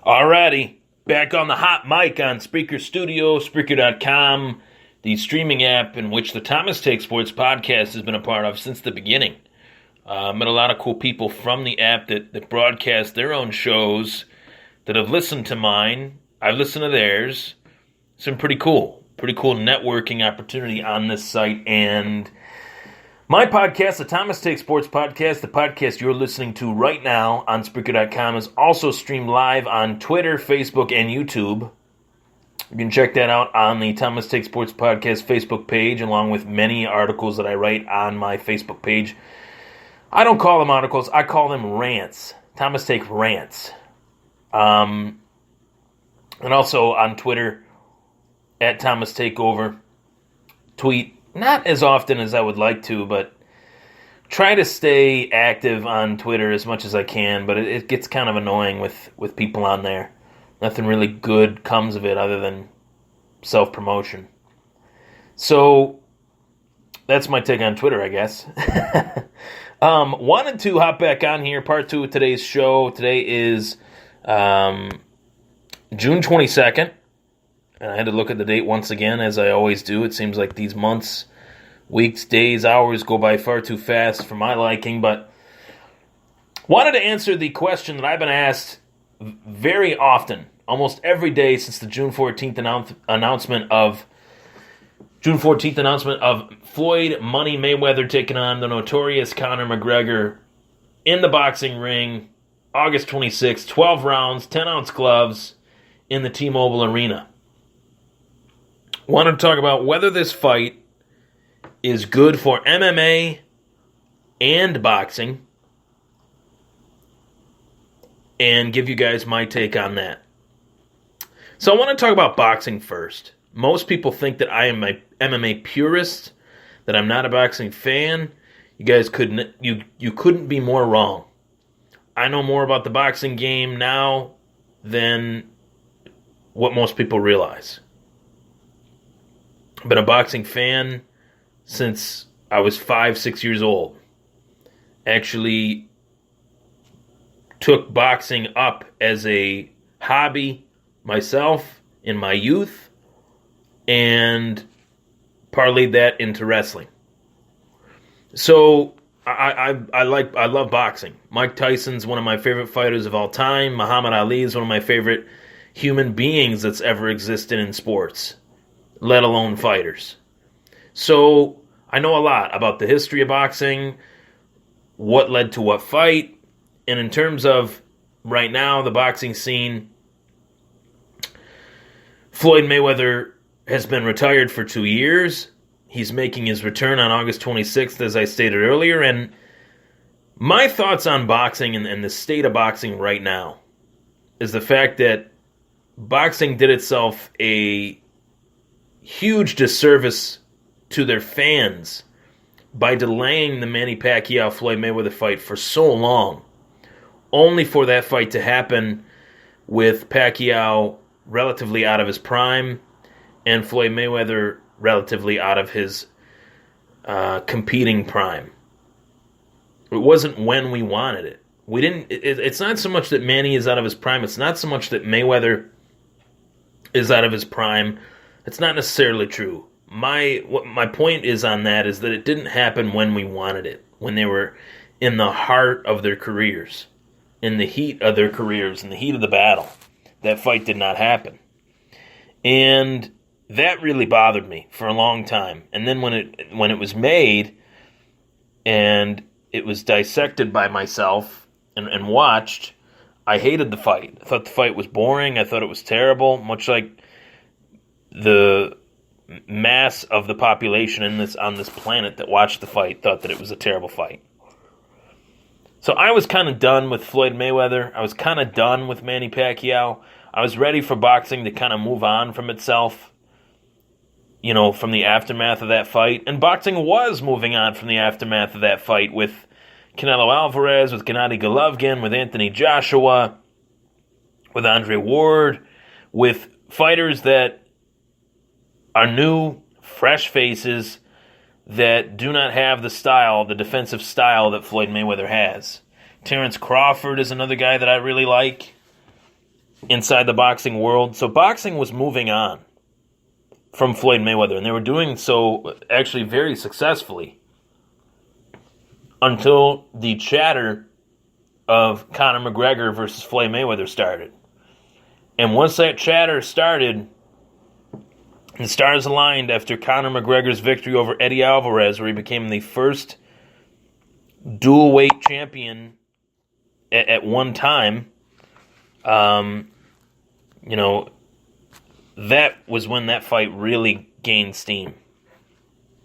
Alrighty, back on the hot mic on Spreaker Studio, Spreaker.com, the streaming app in which the Thomas Take Sports podcast has been a part of since the beginning. Met a lot of cool people from the app that broadcast their own shows that have listened to mine. I've listened to theirs. It's been pretty cool networking opportunity on this site. And my podcast, the Thomas Take Sports podcast, the podcast you're listening to right now on Spreaker.com, is also streamed live on Twitter, Facebook, and YouTube. You can check that out on the Thomas Take Sports podcast Facebook page, along with many articles that I write on my Facebook page. I don't call them articles, I call them rants. Thomas Take Rants. And also on Twitter, at Thomas Takeover. Tweet not as often as I would like to, but try to stay active on Twitter as much as I can, but it gets kind of annoying with people on there. Nothing really good comes of it other than self-promotion. So, that's my take on Twitter, I guess. Wanted to hop back on here, part 2 of today's show. Today is June 22nd. And I had to look at the date once again, as I always do. It seems like these months, weeks, days, hours go by far too fast for my liking. But wanted to answer the question that I've been asked very often, almost every day since the June 14th announcement of Floyd Money Mayweather taking on the notorious Conor McGregor in the boxing ring, August 26th, 12 rounds, 10-ounce gloves in the T-Mobile Arena. Want to talk about whether this fight is good for MMA and boxing, and give you guys my take on that. So I want to talk about boxing first. Most people think that I am an MMA purist, that I'm not a boxing fan. You guys couldn't be more wrong. I know more about the boxing game now than what most people realize. Been a boxing fan since I was 5-6 years old. Actually took boxing up as a hobby myself in my youth and parlayed that into wrestling. So I love boxing. Mike Tyson's one of my favorite fighters of all time. Muhammad Ali is one of my favorite human beings that's ever existed in sports, let alone fighters. So I know a lot about the history of boxing, what led to what fight, and in terms of right now, the boxing scene, Floyd Mayweather has been retired for 2 years. He's making his return on August 26th, as I stated earlier, and my thoughts on boxing and the state of boxing right now is the fact that boxing did itself a huge disservice to their fans by delaying the Manny Pacquiao-Floyd Mayweather fight for so long, only for that fight to happen with Pacquiao relatively out of his prime and Floyd Mayweather relatively out of his competing prime. It wasn't when we wanted it. It's not so much that Manny is out of his prime. It's not so much that Mayweather is out of his prime. It's not necessarily true. My point is on that is that it didn't happen when we wanted it, when they were in the heart of their careers, in the heat of their careers, in the heat of the battle. That fight did not happen. And that really bothered me for a long time. And then when it was made and it was dissected by myself and watched, I hated the fight. I thought the fight was boring. I thought it was terrible, much like the mass of the population on this planet that watched the fight thought that it was a terrible fight. So I was kind of done with Floyd Mayweather. I was kind of done with Manny Pacquiao. I was ready for boxing to kind of move on from itself, from the aftermath of that fight. And boxing was moving on from the aftermath of that fight with Canelo Alvarez, with Gennady Golovkin, with Anthony Joshua, with Andre Ward, with fighters that are new, fresh faces that do not have the defensive style that Floyd Mayweather has. Terrence Crawford is another guy that I really like. inside the boxing world. So boxing was moving on from Floyd Mayweather, and they were doing so actually very successfully until the chatter of Conor McGregor versus Floyd Mayweather started. And once that chatter started, the stars aligned after Conor McGregor's victory over Eddie Alvarez, where he became the first dual weight champion at one time. That was when that fight really gained steam.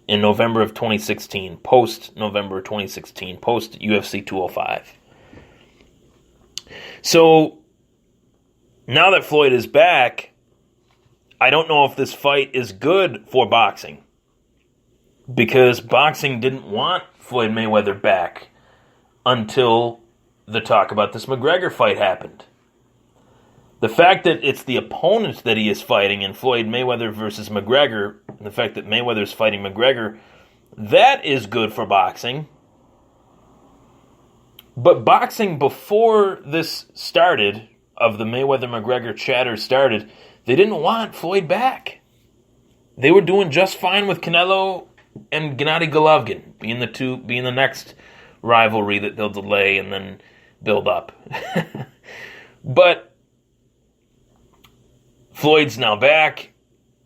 In November of 2016, post-November 2016, post-UFC 205. So, now that Floyd is back, I don't know if this fight is good for boxing. Because boxing didn't want Floyd Mayweather back until the talk about this McGregor fight happened. The fact that it's the opponent that he is fighting in Floyd Mayweather versus McGregor, and the fact that Mayweather is fighting McGregor, that is good for boxing. But boxing, before this started, of the Mayweather-McGregor chatter started, they didn't want Floyd back. They were doing just fine with Canelo and Gennady Golovkin being the next rivalry that they'll delay and then build up. But Floyd's now back,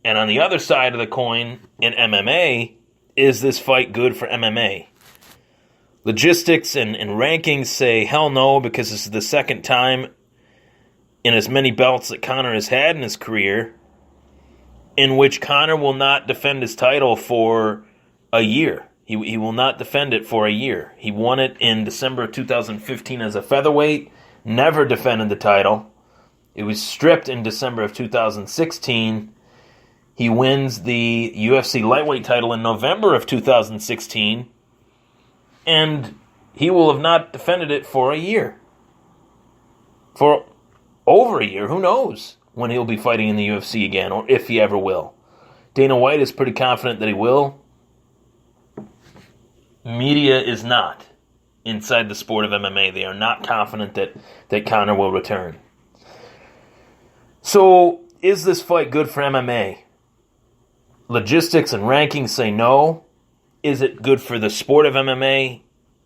and on the other side of the coin, in MMA, is this fight good for MMA? Logistics and rankings say hell no, because this is the second time in as many belts that Conor has had in his career in which Conor will not defend his title for a year. He will not defend it for a year. He won it in December 2015 as a featherweight, never defended the title. It was stripped in December of 2016. He wins the UFC lightweight title in November of 2016. And he will have not defended it for a year. For over a year. Who knows when he'll be fighting in the UFC again, or if he ever will. Dana White is pretty confident that he will. Media is not inside the sport of MMA. They are not confident that Conor will return. So, is this fight good for MMA? Logistics and rankings say no. Is it good for the sport of MMA?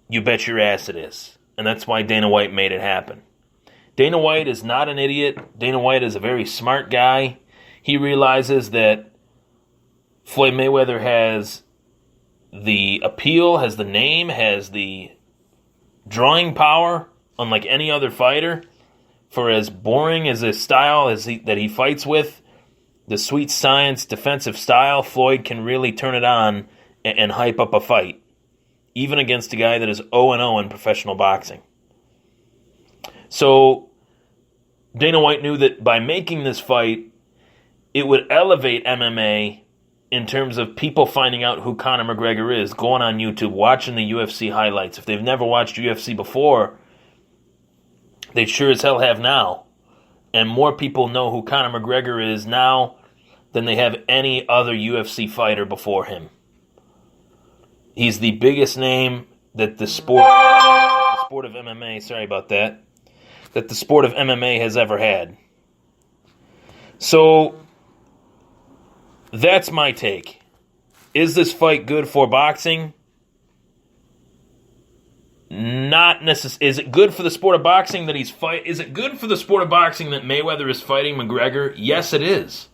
You bet your ass it is. And that's why Dana White made it happen. Dana White is not an idiot. Dana White is a very smart guy. He realizes that Floyd Mayweather has the appeal, has the name, has the drawing power, unlike any other fighter. For as boring as his style that he fights with, the sweet science defensive style, Floyd can really turn it on and hype up a fight, even against a guy that is 0-0 in professional boxing. So Dana White knew that by making this fight, it would elevate MMA in terms of people finding out who Conor McGregor is, going on YouTube, watching the UFC highlights. If they've never watched UFC before, they sure as hell have now. And more people know who Conor McGregor is now than they have any other UFC fighter before him. He's the biggest name that the sport of MMA, that the sport of MMA has ever had. So, that's my take. Is this fight good for boxing? Not necessarily. Is it good for the sport of boxing that he's fight? Is it good for the sport of boxing that Mayweather is fighting McGregor? Yes, it is,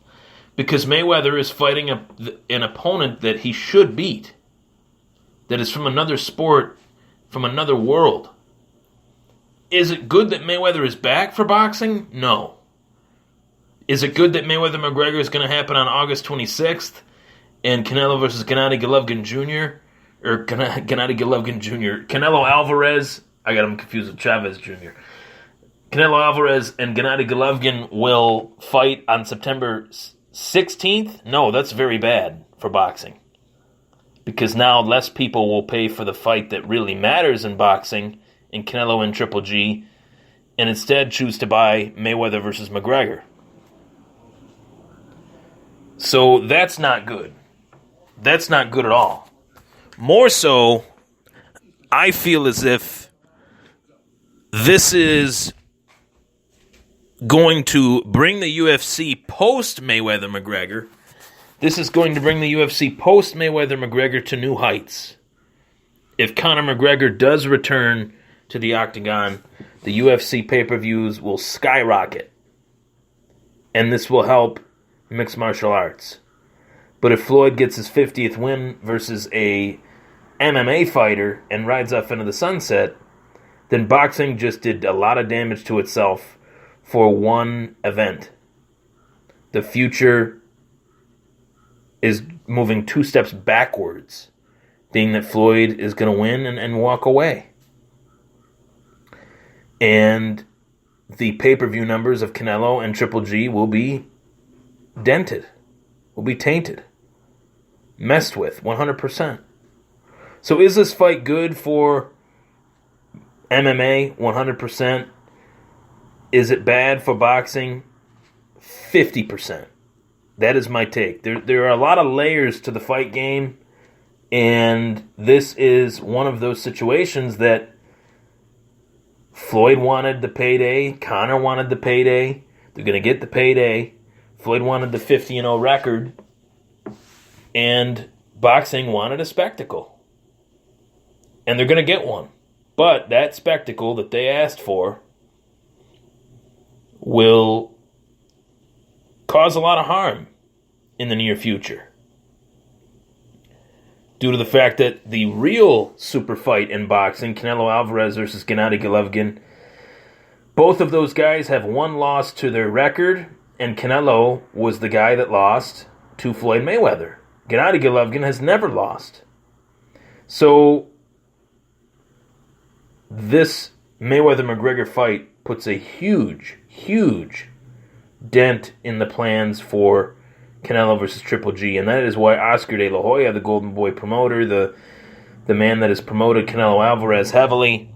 because Mayweather is fighting an opponent that he should beat, that is from another sport, from another world. Is it good that Mayweather is back for boxing? No. Is it good that Mayweather McGregor is going to happen on August 26th, and Canelo versus Gennady Golovkin Jr. Or Gennady Golovkin Jr. Canelo Alvarez, I got him confused with Chavez Jr. Canelo Alvarez and Gennady Golovkin will fight on September 16th? No, that's very bad for boxing. Because now less people will pay for the fight that really matters in boxing, in Canelo and Triple G, and instead choose to buy Mayweather versus McGregor. So that's not good. That's not good at all. More so, I feel as if this is going to bring the UFC post Mayweather McGregor. This is going to bring the UFC post Mayweather McGregor to new heights. If Conor McGregor does return to the octagon, the UFC pay-per-views will skyrocket. And this will help mixed martial arts. But if Floyd gets his 50th win versus a MMA fighter and rides off into the sunset, then boxing just did a lot of damage to itself for one event. The future is moving 2 steps backwards, being that Floyd is going to win and walk away. And the pay-per-view numbers of Canelo and Triple G will be dented, will be tainted, messed with 100%. So is this fight good for MMA? 100%. Is it bad for boxing? 50%. That is my take. There are a lot of layers to the fight game, and this is one of those situations that Floyd wanted the payday, Conor wanted the payday, they're going to get the payday. Floyd wanted the 50-0 record, and boxing wanted a spectacle. And they're going to get one. But that spectacle that they asked for will cause a lot of harm in the near future, due to the fact that the real super fight in boxing, Canelo Alvarez versus Gennady Golovkin, both of those guys have one loss to their record, and Canelo was the guy that lost to Floyd Mayweather. Gennady Golovkin has never lost. So this Mayweather-McGregor fight puts a huge, huge dent in the plans for Canelo versus Triple G, and that is why Oscar De La Hoya, the Golden Boy promoter, the man that has promoted Canelo Alvarez heavily,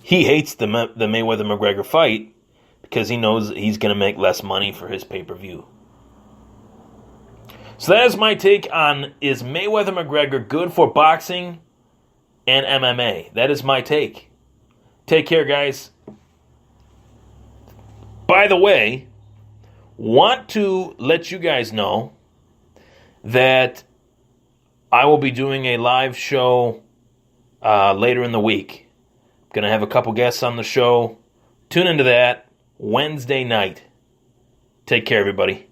he hates the Mayweather-McGregor fight because he knows he's going to make less money for his pay-per-view. So that is my take on, is Mayweather-McGregor good for boxing and MMA? That is my take. Take care, guys. By the way, want to let you guys know that I will be doing a live show later in the week. I'm going to have a couple guests on the show. Tune into that Wednesday night. Take care, everybody.